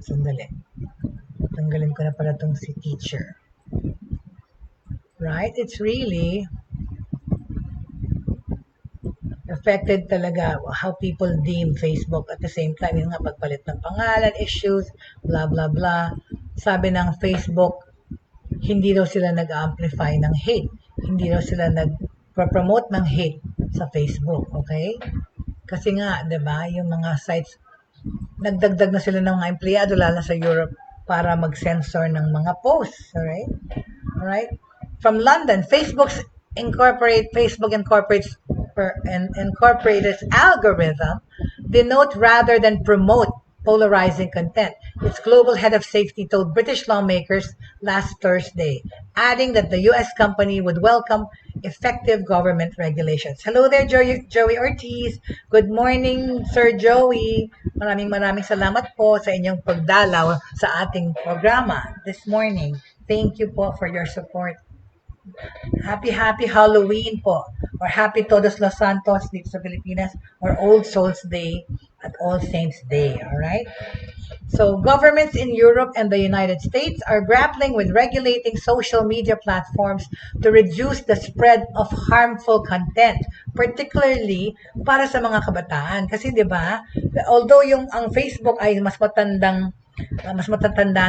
sandali. Tanggalin ko na pala itong si teacher. Right? It's really affected talaga how people deem Facebook. At the same time, yung nga pagpalit ng pangalan, issues, blah, blah, blah. Sabi ng Facebook, hindi daw sila nag-amplify ng hate. Hindi daw sila nag-promote ng hate sa Facebook. Okay? Kasi nga, di ba, yung mga sites, nagdagdag na sila ng mga empleyado, lalo sa Europe, para mag-censor ng mga posts. Alright? Alright? From London, Facebook incorporates its algorithm denote rather than promote polarizing content. Its global head of safety told British lawmakers last Thursday, adding that the U.S. company would welcome effective government regulations. Hello there, Joey Ortiz. Good morning, Sir Joey. Maraming salamat po sa inyong pagdalaw sa ating programa this morning. Thank you po for your support. Happy Halloween po, or Happy Todos los Santos dito sa Pilipinas, or All Souls Day at All Saints Day, alright? So, governments in Europe and the United States are grappling with regulating social media platforms to reduce the spread of harmful content, particularly para sa mga kabataan. Kasi 'di ba, although ang Facebook ay mas matatanda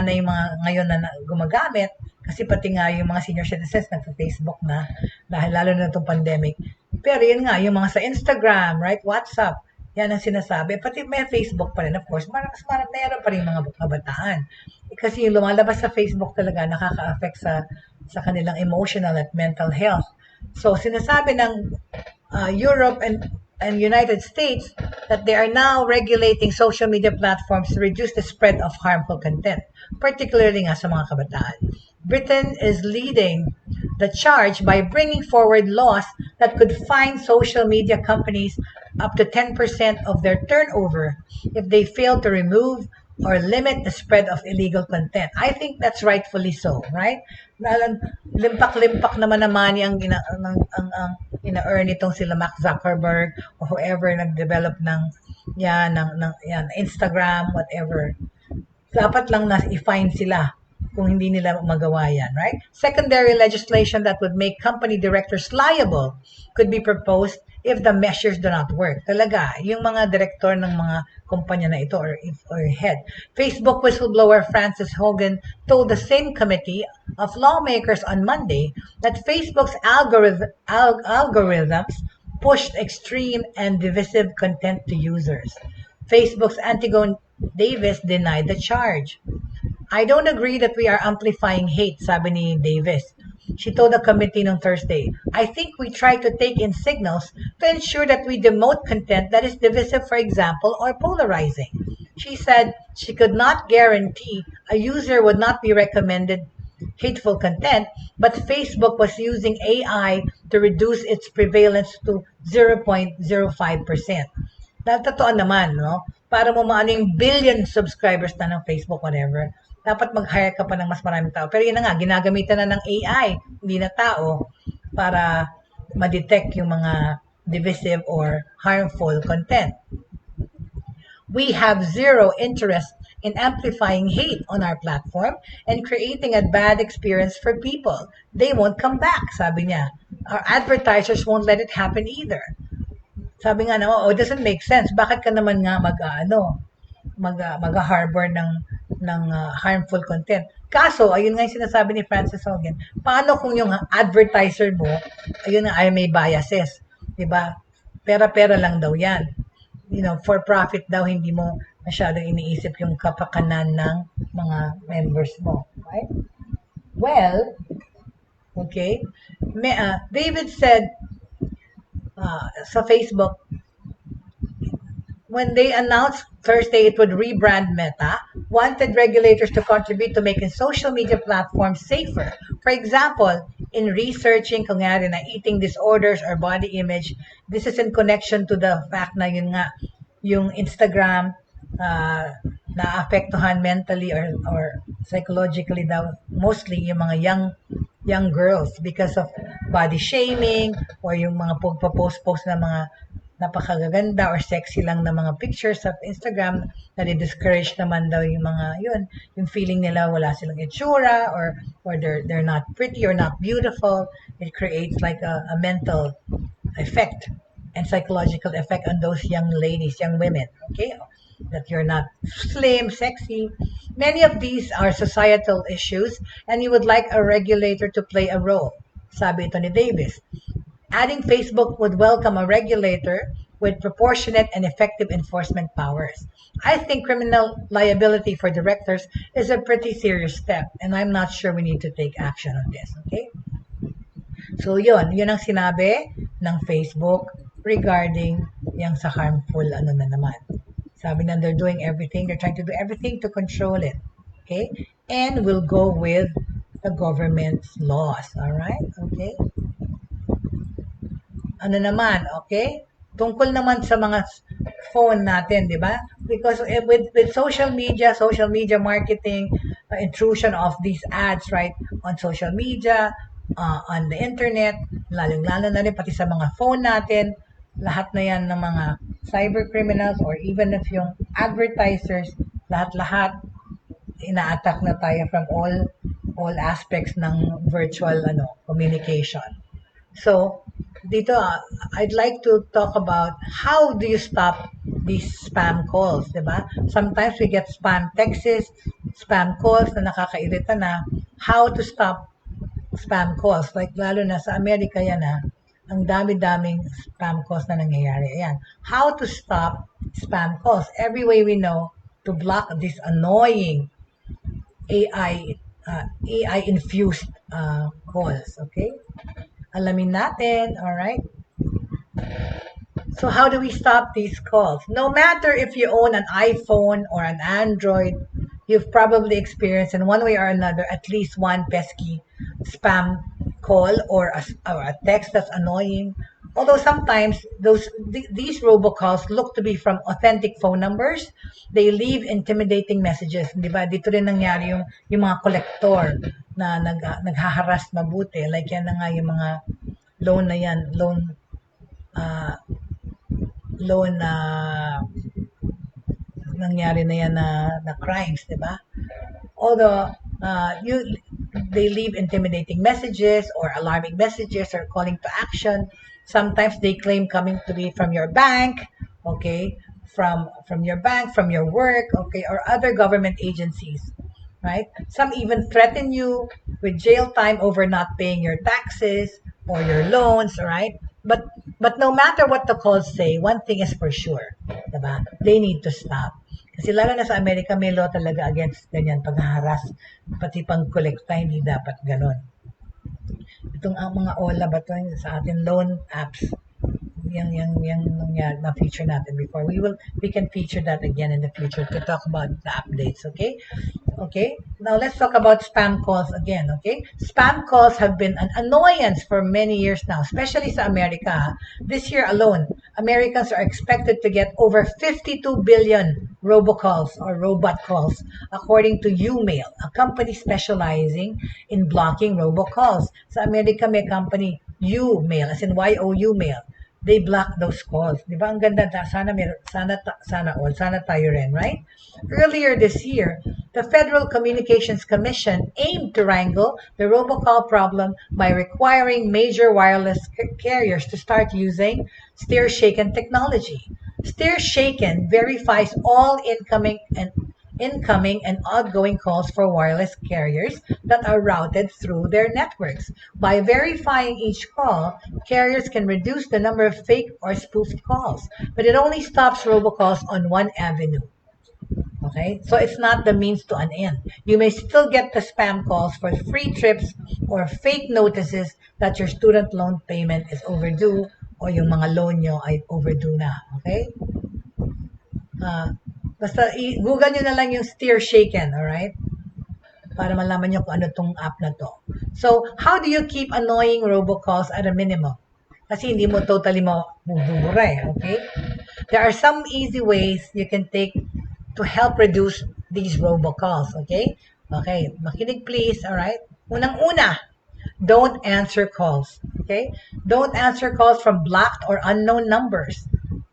na yung mga ngayon na gumagamit, kasi pati nga yung mga senior citizens nagsa-Facebook na dahil lalo na itong pandemic. Pero yun nga, yung mga sa Instagram, right, WhatsApp, yan ang sinasabi. Pati may Facebook pa rin, of course, meron pa rin mga kabataan. Kasi yung lumalabas sa Facebook talaga nakaka-affect sa kanilang emotional at mental health. So, sinasabi ng Europe and United States that they are now regulating social media platforms to reduce the spread of harmful content, particularly nga sa mga kabataan. Britain is leading the charge by bringing forward laws that could fine social media companies up to 10% of their turnover if they fail to remove or limit the spread of illegal content. I think that's rightfully so, right? Limpak-limpak naman ang ina-earn itong sila Mark Zuckerberg or whoever nag-develop ng Instagram, whatever. Dapat lang na i-fine sila kung hindi nila magawa yan, right? Secondary legislation that would make company directors liable could be proposed if the measures do not work. Talaga, yung mga direktor ng mga kumpanya na ito or head. Facebook whistleblower Frances Hogan told the same committee of lawmakers on Monday that Facebook's algorithms pushed extreme and divisive content to users. Facebook's Antigone Davis denied the charge. I don't agree that we are amplifying hate, sabi ni Davis. She told the committee on Thursday, I think we try to take in signals to ensure that we demote content that is divisive, for example, or polarizing. She said she could not guarantee a user would not be recommended hateful content, but Facebook was using AI to reduce its prevalence to 0.05%. Dahil totoo naman, no? Para mo maano yung billion subscribers na ng Facebook, whatever, dapat mag-hire ka pa ng mas maraming tao. Pero yun na nga, ginagamitan na ng AI, hindi na tao, para ma-detect yung mga divisive or harmful content. We have zero interest in amplifying hate on our platform and creating a bad experience for people. They won't come back, sabi niya. Our advertisers won't let it happen either. Sabi nga naman, it doesn't make sense. Bakit ka naman nga mag-harbor ng harmful content? Kaso, ayun nga yung sinasabi ni Francis Hogan, paano kung yung advertiser mo, ayun nga, ay may biases, diba? Pera-pera lang daw yan. For profit daw, hindi mo masyadong iniisip yung kapakanan ng mga members mo. Right? Well, okay, David said sa Facebook, when they announced Thursday it would rebrand Meta, wanted regulators to contribute to making social media platforms safer. For example, in researching kung nga rin na eating disorders or body image, this is in connection to the fact na yun nga, yung Instagram naapektuhan mentally or psychologically daw, mostly yung mga young girls because of body shaming or yung mga pagpa-post na mga napakagaganda or sexy lang na mga pictures sa Instagram na discourage naman daw yung mga yung feeling nila wala silang itsura or they're not pretty or not beautiful. It creates like a mental effect and psychological effect on those young ladies, young women, okay? That you're not slim, sexy. Many of these are societal issues and you would like a regulator to play a role, sabi ito ni Davis. Adding Facebook would welcome a regulator with proportionate and effective enforcement powers. I think criminal liability for directors is a pretty serious step and I'm not sure we need to take action on this, okay? So yun ang sinabi ng Facebook regarding yung sa harmful na naman. Sabi na they're trying to do everything to control it. Okay? And we'll go with the government's laws. Alright? Okay? Ano naman? Okay? Tungkol naman sa mga phone natin, di ba? Because with social media marketing, intrusion of these ads, right? On social media, on the internet, lalong-lalo na rin pati sa mga phone natin, lahat na yan ng mga cyber criminals or even if yung advertisers, lahat-lahat ina-attack na tayo from all aspects ng virtual communication. So, dito I'd like to talk about how do you stop these spam calls, diba? Sometimes we get spam texts, spam calls na nakakairita na. How to stop spam calls? Like lalo na sa Amerika yan ang dami-daming spam calls na nangyayari. Ayan. How to stop spam calls? Every way we know to block this annoying AI-infused calls. Okay? Alamin natin. Alright? So how do we stop these calls? No matter if you own an iPhone or an Android, you've probably experienced in one way or another at least one pesky spam call or a text that's annoying. Although sometimes these robocalls look to be from authentic phone numbers, they leave intimidating messages. Di ba? Dito rin nangyari yung mga collector na naghaharas mabuti. Like yan na nga yung mga loan na yan. Loan na nangyari na yan na crimes, di ba? Although they leave intimidating messages or alarming messages or calling to action. Sometimes they claim coming to be from your bank, okay, from your bank, from your work, okay, or other government agencies. right? Some even threaten you with jail time over not paying your taxes or your loans, right? But no matter what the calls say, one thing is for sure, diba? They need to stop. Kasi lalo na sa Amerika, may law talaga against ganyan, pag-harass, pati pang-kolekta, hindi dapat ganon. Itong mga OLA ba to, sa atin loan apps, yung na feature natin before. We can feature that again in the future to talk about the updates, okay? Okay, now let's talk about spam calls again, okay? Spam calls have been an annoyance for many years now, especially sa America. This year alone, Americans are expected to get over 52 billion robocalls or robot calls, according to Umail, a company specializing in blocking robocalls. Sa America, may company Umail, as in Y-O-U mail. They block those calls. Di ba? Ang ganda. Sana tayo rin, right? Earlier this year, the Federal Communications Commission aimed to wrangle the robocall problem by requiring major wireless carriers to start using steer-shaken technology. Steer-shaken verifies all incoming and outgoing calls for wireless carriers that are routed through their networks. By verifying each call, carriers can reduce the number of fake or spoofed calls, but it only stops robocalls on one avenue. Okay, so it's not the means to an end. You may still get the spam calls for free trips or fake notices that your student loan payment is overdue or yung mga loan nyo ay overdue na. Okay? Basta Google nyo na lang yung steer shaken, alright? Para malaman nyo kung ano tong app na to. So, how do you keep annoying robocalls at a minimum? Kasi hindi mo totally mabubura eh, okay? There are some easy ways you can take to help reduce these robocalls, okay? Okay, makinig please, alright? Unang-una, don't answer calls, okay? Don't answer calls from blocked or unknown numbers.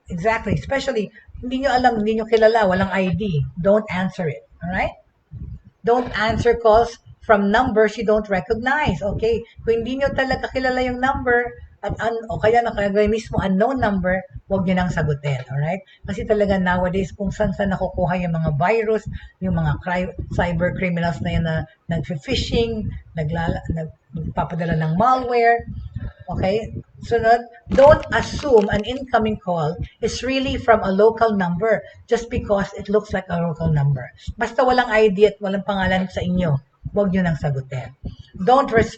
Exactly, especially hindi nyo alam, hindi nyo kilala, walang ID. Don't answer it, alright? Don't answer calls from numbers you don't recognize, okay? Kung hindi nyo talaga kilala yung number, o kaya nakalagay mismo unknown number, huwag nyo nang sagutin, alright? Kasi talaga nowadays, kung saan nakukuha yung mga virus, yung mga cyber criminals na yan na nag-phishing, nagpapadala ng malware, okay? Sunod, don't assume an incoming call is really from a local number just because it looks like a local number. Basta walang ID at walang pangalan sa inyo, huwag nyo nang sagutin.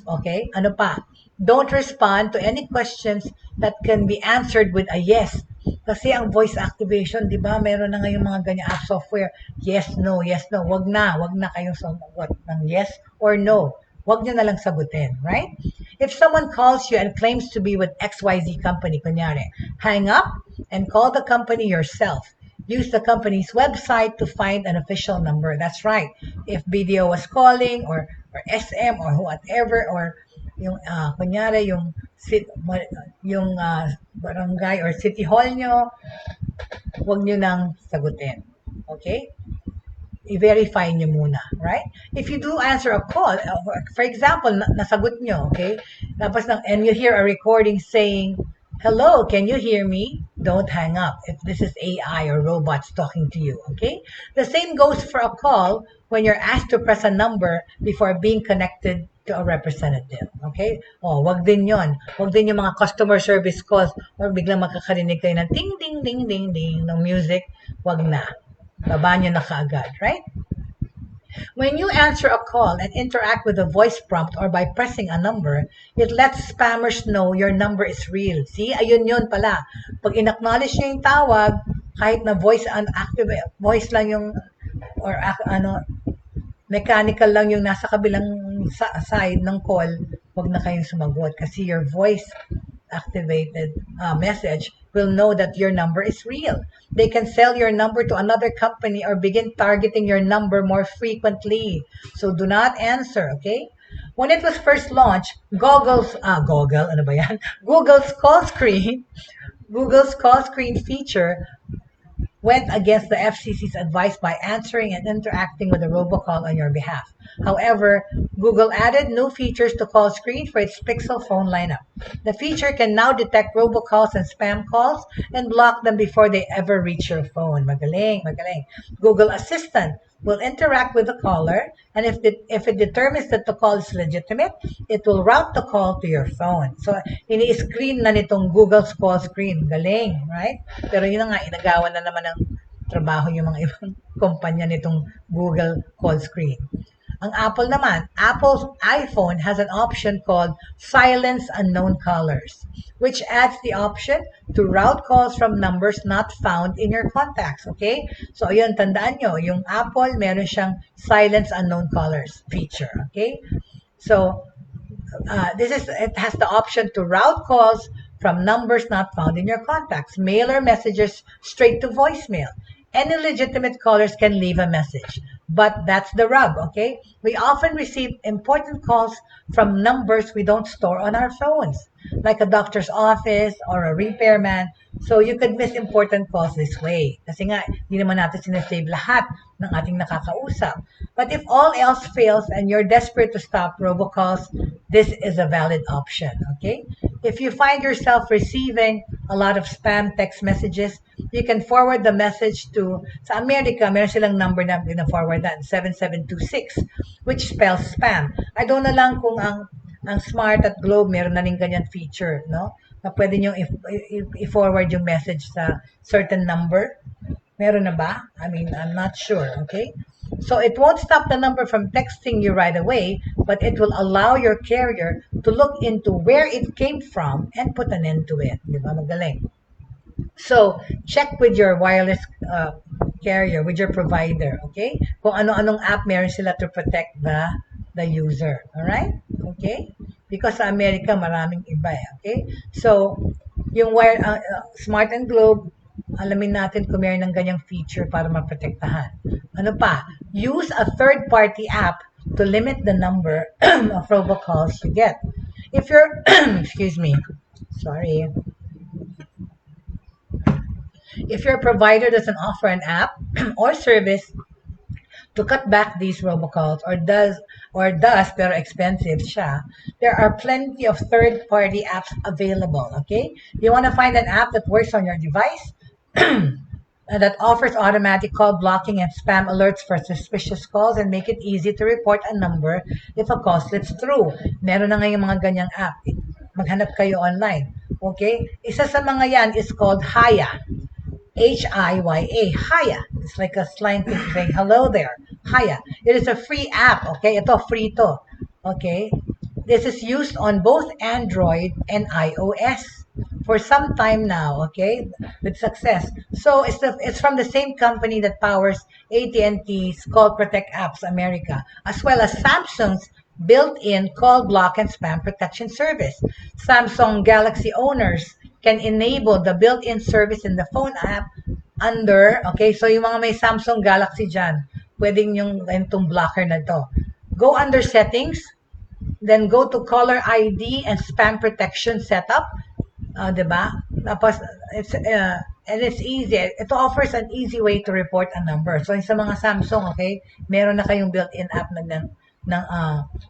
Okay? Ano pa? Don't respond to any questions that can be answered with a yes. Kasi ang voice activation, di ba, meron na ngayong mga ganyan app software. Yes, no, yes, no. Wag na kayong sumagot ng yes or no. Wag nyo na lang sagutin, right? If someone calls you and claims to be with XYZ company, kunyari, hang up and call the company yourself. Use the company's website to find an official number. That's right. If BDO was calling or SM or whatever, or yung kunyari yung barangay or city hall nyo, huwag nyo nang sagutin. Okay? I-verify nyo muna, right? If you do answer a call, for example, nasagot nyo, okay? Tapos and you hear a recording saying, hello, can you hear me? Don't hang up if this is AI or robots talking to you, okay? The same goes for a call when you're asked to press a number before being connected to a representative, okay? Oh, wag din yon. Wag din yung mga customer service calls or biglang makakarinig kayo ng ting, ding, ding, ding, ding ng music. Wag na. Baba nyo na kaagad, right? When you answer a call and interact with a voice prompt or by pressing a number, it lets spammers know your number is real. See, ayun yun pala. Pag in-acknowledge nyo yung tawag, kahit na voice lang yung, or mechanical lang yung nasa kabilang side ng call, wag na kayong sumagot kasi your voice activated message will know that your number is real. They can sell your number to another company or begin targeting your number more frequently. So do not answer, okay? When it was first launched, Google's call screen feature went against the FCC's advice by answering and interacting with a robocall on your behalf. However, Google added new features to call screen for its Pixel phone lineup. The feature can now detect robocalls and spam calls and block them before they ever reach your phone. Magaling, magaling. Google Assistant will interact with the caller, and if it determines that the call is legitimate, it will route the call to your phone. So, ini-screen na nitong Google's call screen. Galing, right? Pero yun na nga, inagawan na naman ng trabaho yung mga ibang kumpanya nitong Google call screen. Ang Apple naman, Apple's iPhone has an option called Silence Unknown Callers, which adds the option to route calls from numbers not found in your contacts, okay? So, ayun, tandaan nyo, yung Apple, meron siyang Silence Unknown Callers feature, okay? So, it has the option to route calls from numbers not found in your contacts, mail or messages straight to voicemail. Any legitimate callers can leave a message, but that's the rub, okay? We often receive important calls from numbers we don't store on our phones, like a doctor's office or a repairman. So you could miss important calls this way. Kasi nga, hindi naman natin sinasave lahat ng ating nakakausap. But if all else fails and you're desperate to stop robocalls, this is a valid option, okay? If you find yourself receiving a lot of spam text messages, you can forward the message to, sa America, meron silang number na forward na, 7726, which spells spam. I don't know lang kung ang Smart at Globe meron na rin ganyan feature, no? Na pwede nyo i-forward yung message sa certain number. Meron na ba? I mean, I'm not sure, okay? So it won't stop the number from texting you right away, but it will allow your carrier to look into where it came from and put an end to it. Di ba? Magaling. So, check with your wireless carrier, with your provider, okay? Kung ano-anong app meron sila to protect the user, alright? Okay? Because sa Amerika, maraming iba, okay? So, yung Smart and Globe, alamin natin kung meron ng ganyang feature para maprotektahan. Ano pa? Use a third-party app to limit the number of robocalls you get. If you're, excuse me, sorry. If your provider doesn't offer an app or service to cut back these robocalls or does pero expensive siya, there are plenty of third-party apps available, okay? You want to find an app that works on your device that offers automatic call blocking and spam alerts for suspicious calls and make it easy to report a number if a call slips through. Meron na ngayong mga ganyang app. Maghanap kayo online. Okay? Isa sa mga yan is called Jaye. Hiya. Jaye. It's like a slang thing saying hello there. Jaye. It is a free app. Okay? Ito, free to. Okay? This is used on both Android and iOS for some time now, okay, with success. So it's from the same company that powers AT&T's Call Protect Apps America, as well as Samsung's built-in call block and spam protection service. Samsung Galaxy owners can enable the built-in service in the phone app under, okay, so yung mga may Samsung Galaxy dyan, pwedeng yung itong blocker na to. Go under settings, then go to caller ID and spam protection setup. Diba? Tapos, and it's easy. It offers an easy way to report a number. So, sa mga Samsung, okay, meron na kayong built-in app ng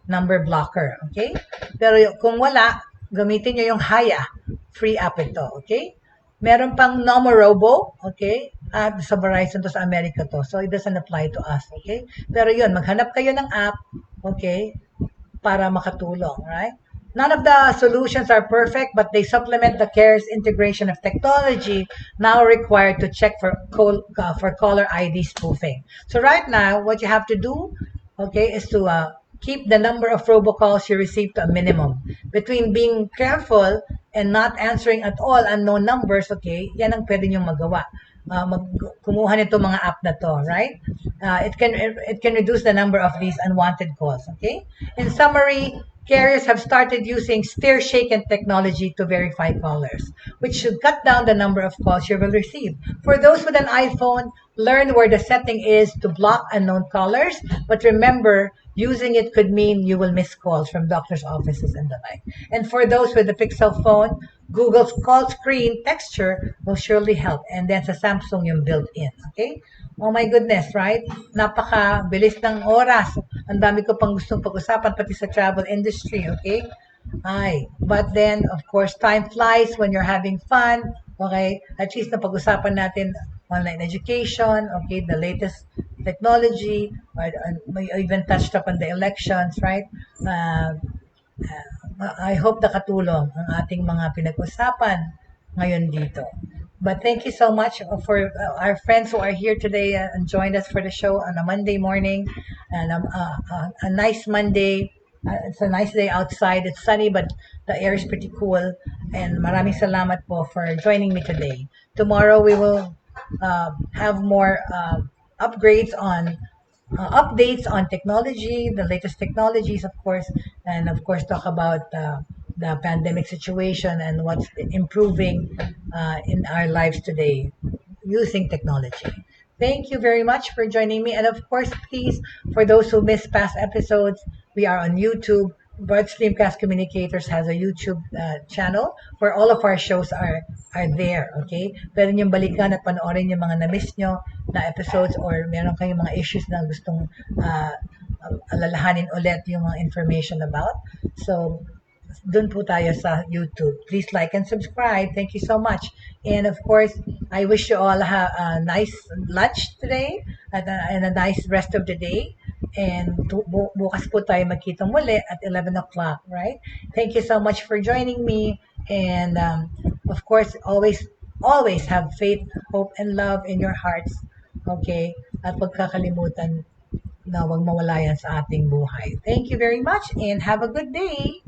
number blocker. Okay? Pero kung wala, gamitin nyo yung Jaye. Free app ito. Okay? Meron pang Nomorobo. Okay? At sa Verizon to, sa America to. So, it doesn't apply to us. Okay? Pero yun, maghanap kayo ng app. Okay? Para makatulong. Right? None of the solutions are perfect, but they supplement the carrier's integration of technology now required to check for caller ID spoofing. So right now, what you have to do, okay, is to keep the number of robocalls you receive to a minimum. Between being careful and not answering at all unknown numbers, okay, yan ang pwede niyong magawa. Kumuha nito mga app na to, right? It can reduce the number of these unwanted calls, okay? In summary, carriers have started using stir-shaken technology to verify callers, which should cut down the number of calls you will receive. For those with an iPhone, learn where the setting is to block unknown callers, but remember, using it could mean you will miss calls from doctors' offices and the like. And for those with the Pixel phone, Google's call screen texture will surely help. And then sa Samsung yung built-in, okay? Oh my goodness, right? Napaka-bilis ng oras. Ang dami ko pang gustong pag-usapan, pati sa travel industry, okay? But then, of course, time flies when you're having fun, okay? At least napag-usapan natin online education, okay? The latest technology, or may even touched upon the elections, right? I hope nakatulong ang ating mga pinag-usapan ngayon dito. But thank you so much for our friends who are here today and joined us for the show on a Monday morning. And a nice Monday. It's a nice day outside. It's sunny, but the air is pretty cool. And maraming salamat po for joining me today. Tomorrow we will have more updates on technology, the latest technologies, of course, and of course talk about the pandemic situation and what's improving in our lives today using technology. Thank you very much for joining me. And of course, please, for those who missed past episodes, we are on YouTube. Broad Streamcast Communicators has a YouTube channel where all of our shows are there, okay? Pwede niyong balikan at panoorin yung mga na-miss nyo na episodes or meron kayong mga issues na gustong alalahanin ulit yung mga information about. So, dun po tayo sa YouTube. Please like and subscribe. Thank you so much. And of course, I wish you all a nice lunch today and a nice rest of the day. And bukas po tayo magkita muli at 11 o'clock, right? Thank you so much for joining me. And of course, always have faith, hope, and love in your hearts. Okay? At huwag kakalimutan na huwag mawala yan sa ating buhay. Thank you very much and have a good day.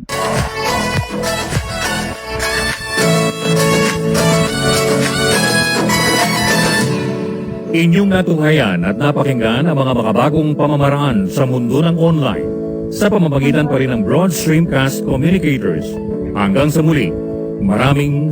Inyong natunghayan at napakinggan ang mga makabagong pamamaraan sa mundo ng online sa pamamagitan pa rin ng Broad Streamcast Communicators. Hanggang sa muli, maraming